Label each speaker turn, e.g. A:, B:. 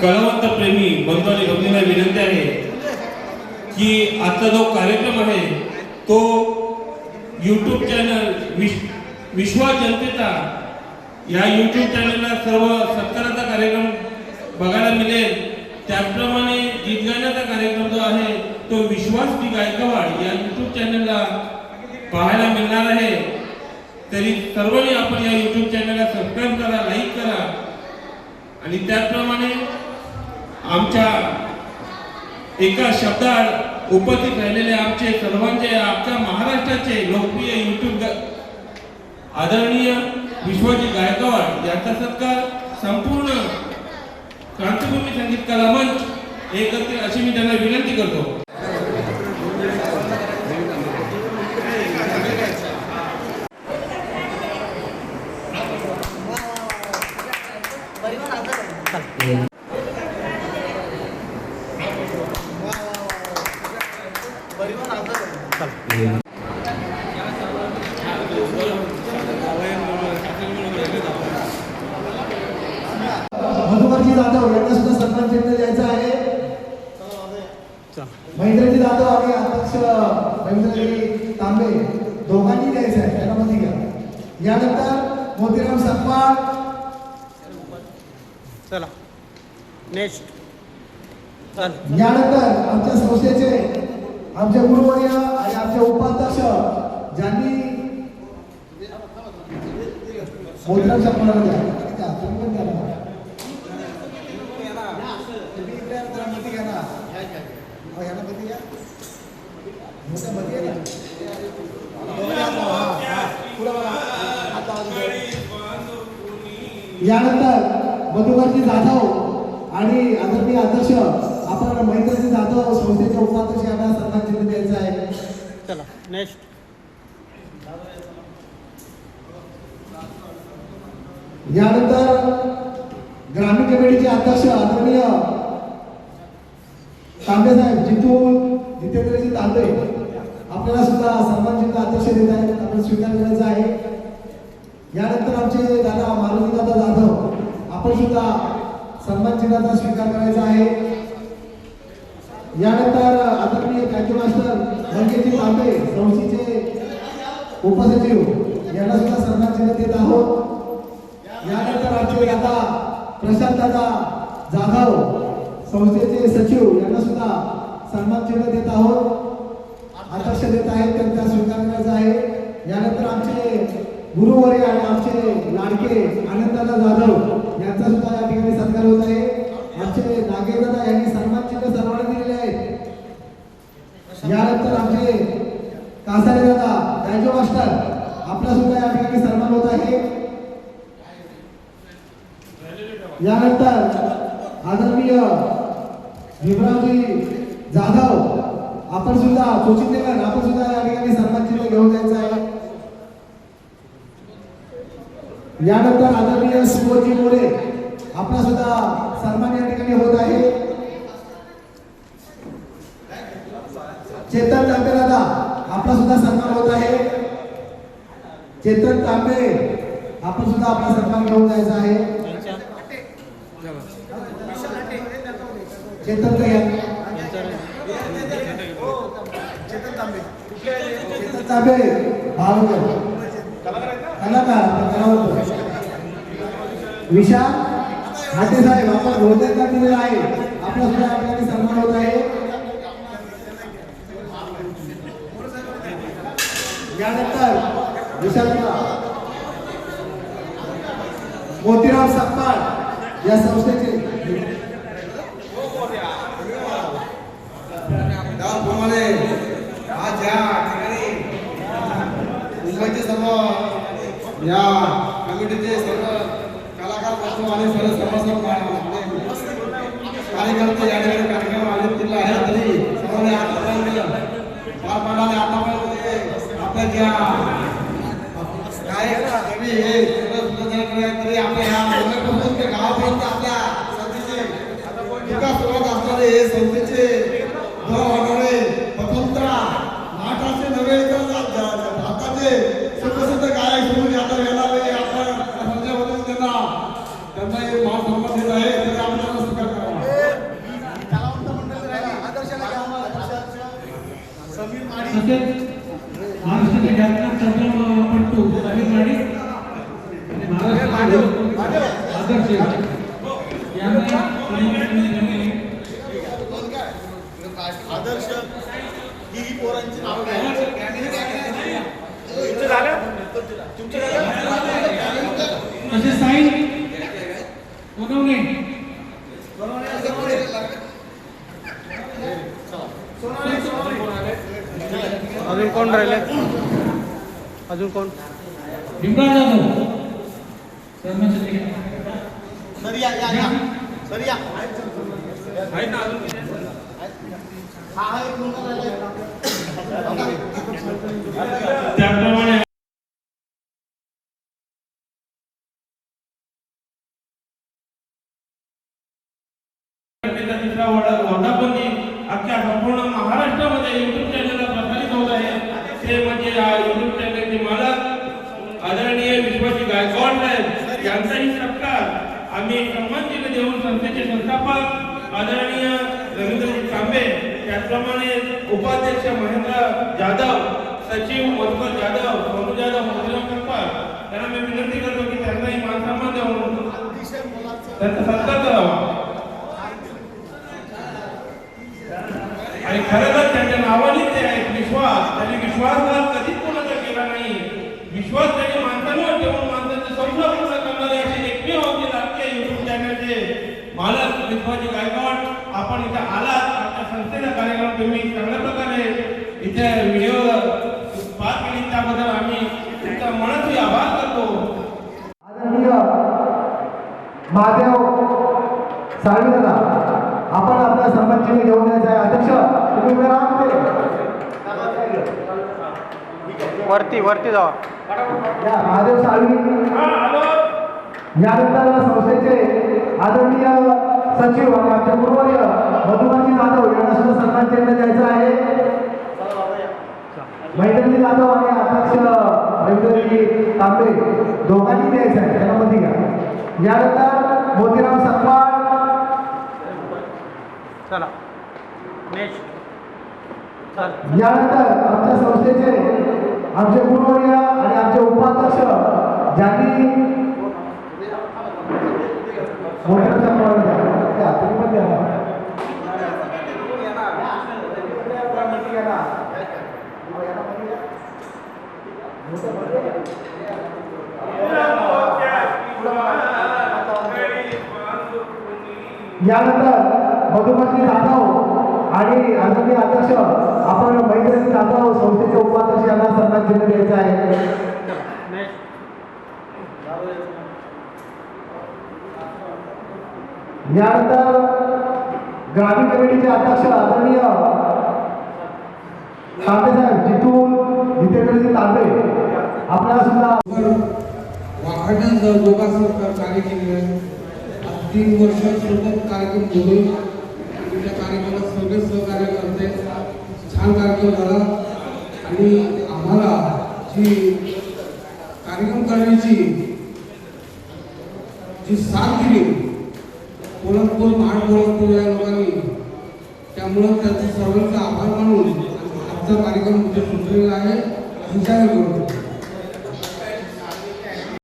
A: कलावंत प्रेमी बंधू आणि भगिनींना विनंती आहे की आजचा जो कार्यक्रम आहे तो यूट्यूब चॅनल विश्वास जनतेचा या यूट्यूब चॅनलला सर्व सत्काराचा कार्यक्रम बघायला मिळेल। त्याचप्रमाणे गीत गाण्याचा कार्यक्रम जो आहे तो विश्वास टी गायकवाड या यूट्यूब चॅनलला पाहायला मिळणार आहे। तरी सर्वांनी आपण या यूट्यूब चॅनलला सबस्क्राइब करा, लाईक करा आणि त्याचप्रमाणे आमच्या एका शब्दात उपस्थित राहिलेले आमचे सर्वांचे आमच्या महाराष्ट्राचे लोकप्रिय यूट्यूब आदरणीय विश्वजी गायकवाड यांचा सत्कार संपूर्ण क्रांतिभूमी संगीत कला मंच हे करतील अशी मी त्यांना विनंती करतो।
B: मधुकरजी जाधव यांना सुद्धा सन्मान चिन्ह द्यायचं आहे। महेंद्रजी जाधव आणि अध्यक्ष रवींद्रजी तांबे दोघांनी द्यायचं आहे, त्यांना मध्ये घ्या। यानंतर मोतीराम सकपाळ,
C: चला नेक्स्ट।
B: यानंतर आमच्या संस्थेचे आमचे गुरुवर्य आणि आमचे उपाध्यक्ष ज्यांनी मोतीराम सकपाळला द्या, तुम्ही पण द्या ना। यानंतर मधुकरजी जाधव आणि आदरणीय अध्यक्ष आपण महेंद्रजी जाधव संस्थेचे उपाध्यक्ष यांना सन्मान चिन्ह द्यायचं आहे।
C: चला नेक्स्ट।
B: यानंतर ग्रामीण कमिटीचे अध्यक्ष आदरणीय तांबे साहेब जितेंद्रजी तांबे आपल्याला सुद्धा सन्मान चिन्ह अध्यक्ष देत आहेत, आपण स्वीकार करायचा आहे। यानंतर आमचे दादा मारुती दादा जाधव आपण सुद्धा सन्मान चिन्हाचा स्वीकार करायचा आहे। यानंतर आदरणीय कांची मास्टर मंगेशजी तांबे संस्थेचे उपसचिव यांना सुद्धा सन्मान चिन्ह देत आहोत। यानंतर आमचे दादा प्रशांत दादा जाधव संस्थेचे सचिव यांना सुद्धा सन्मान चिन्ह देत आहोत, अध्यक्ष देत आहेत, त्यांचा स्वीकार करायचा आहे। यानंतर आमचे गुरुवर्य आणि आमचे लाडके आनंददादा जाधव यांचा सुद्धा या ठिकाणी सत्कार होत आहे। आमचे नागेशदादा यांनी सन्मान चिन्ह सर्वांना दिलेले आहेत। यानंतर आमचे कासारे दादा गायजो मास्टर आपला सुद्धा या ठिकाणी सन्मान होत आहे। यानंतर आदरणीय भीमरावजी जाधव आपण सुद्धा चोचिंदेकर आपण सुद्धा या ठिकाणी सन्मान चिन्ह घेऊन जायचं आहे। यानंतर आदरणीय सुबोधजी मोरे आपला सुद्धा सन्मान या ठिकाणी होत आहे। चेतन तांबे दादा आपला सुद्धा सन्मान होत आहे। चेतन तांबे आपण सुद्धा आपला सन्मान घेऊन जायचा आहे। चेतन तांबे कलाकार विशाल हाटे साहेब आपण रोजगार दिलेला आहे, आपला सुद्धा आपल्याला सन्मान होत आहे। यानंतर विशाल मोतीराम सकपाळ या संस्थेचे
D: त्याप्रमाणे आज या ठिकाणी मुंबईचे सर्व या कमिटीचे सर्व कलाकार बंधू आणि सर्व सभासद कार्यकर्ते या ठिकाणी कार्यक्रम आयोजित केला आहे। तरी सर्वांनी आतापर्यंत पार पाडणारे आतापर्यंत आपल्या ज्या गायक कवी हे तरी आपल्या ह्या ते गावापर्यंत आपल्या संस्थेचे विकास सुरुवात असणारे हे संस्थेचे होणारे स्वतंत्र नाटाचे नव्हे तर भारताचे सुप्रसिद्ध गायक म्हणून आता येणारे आपण त्यांना मान सन्मान देत आहे, तरी आपल्याला स्वीकार करावा। आदर्श ही पोरांची नाव
E: तसे साई बनवणे
C: अजून कोण राहिले अजून कोण
E: भीमराव जाधव सरपंच
D: सर या सर या
A: आहे ना अजून किती?
D: हा एक मुलगा राहिला.
A: त्याप्रमाणे तिसरा वर्धापन अख्ख्या संपूर्ण महाराष्ट्रामध्ये युट्यूब चॅनलला प्रसारित होत आहे. ते म्हणजे युट्यूब चॅनलचे मालक आदरणीय विश्वाजी गायकवाड साहेब यांचाही सत्कार आम्ही सन्मानचिन्ह देऊन संस्थेचे संस्थापक आदरणीय रवींद्रजी तांबे, त्याचप्रमाणे उपाध्यक्ष महेंद्र जाधव, सचिव मधुकर जाधव, सोनू जाधव, मोतीराम कप्पा त्यांना मी विनंती करतो की त्यांनाही मानसन्मान देऊन त्यांचा सत्कार करावा. आणि खरं तर त्यांच्या नावाने ते आहेत विश्वास. त्यांनी विश्वासघात कधीच कोणाचा केला नाही. विश्वास त्यांनी माणसांवर ठेवून माणसांचं स्वप्न पूर्ण करणारे असे एकमेव आमचे राजकीय युट्यूब चॅनलचे मालक विश्वाजी गायकवाड. आपण इथे आलात, आपल्या संस्थेचा कार्यक्रम तुम्ही चांगल्या प्रकारे इथे व्हिडिओ पार केली त्याबद्दल आम्ही तुमचा मनाचे आभार करतो.
B: आदरणीय महादेव साळवी दादा, आपण आपल्या सरपंचीने घेऊन यायचं आहे. अध्यक्ष तुम्ही उभे राहा
C: वरती जावा.
B: या महादेव साळवी. यानंतर संस्थेचे आदरणीय सचिव आणि आमचे गुरुवर्य मधुकरजी जाधव यांना सुद्धा सन्मान चिन्ह द्यायचं आहे. महेंद्रजी जाधव आणि अध्यक्ष रवींद्रजी तांबे दोघांनी द्यायचं आहे, त्यांना मध्ये घ्या. यानंतर मोतीराम सकपाळ.
C: चला नेक्स्ट.
B: यानंतर आमच्या संस्थेचे आमचे गुरुवर्य आणि आमचे उपाध्यक्ष ज्यांनी मोतीराम सकपाळ द्या, तुम्ही पण द्या. यानंतर मधुकरजी जाधव आणि आदरणीय अध्यक्ष आपण महेंद्रजी जाधव संस्थेचे उपाध्यक्ष यांना सन्मान चिन्ह द्यायचं आहे. यानंतर ग्रामीण कमिटीचे अध्यक्ष आदरणीय तांबे साहेब जितेंद्रजी तांबे आपल्याला सुद्धा
F: वाखाणण्यात योगासन कार्य केलेलं आहे. 3 वर्ष सोबत कार्यक्रम घेऊन त्या कार्यक्रमात सगळे सहकार्य करते. छान कार्यक्रम झाला आणि आम्हाला जी कार्यक्रम करण्याची जी साथ दिली पोलंदपूर महाडपोलंदपूर या लोकांनी, त्यामुळं त्यांचा सर्वांचा आभार मानून आजचा कार्यक्रम सुटलेला आहे. विचार करू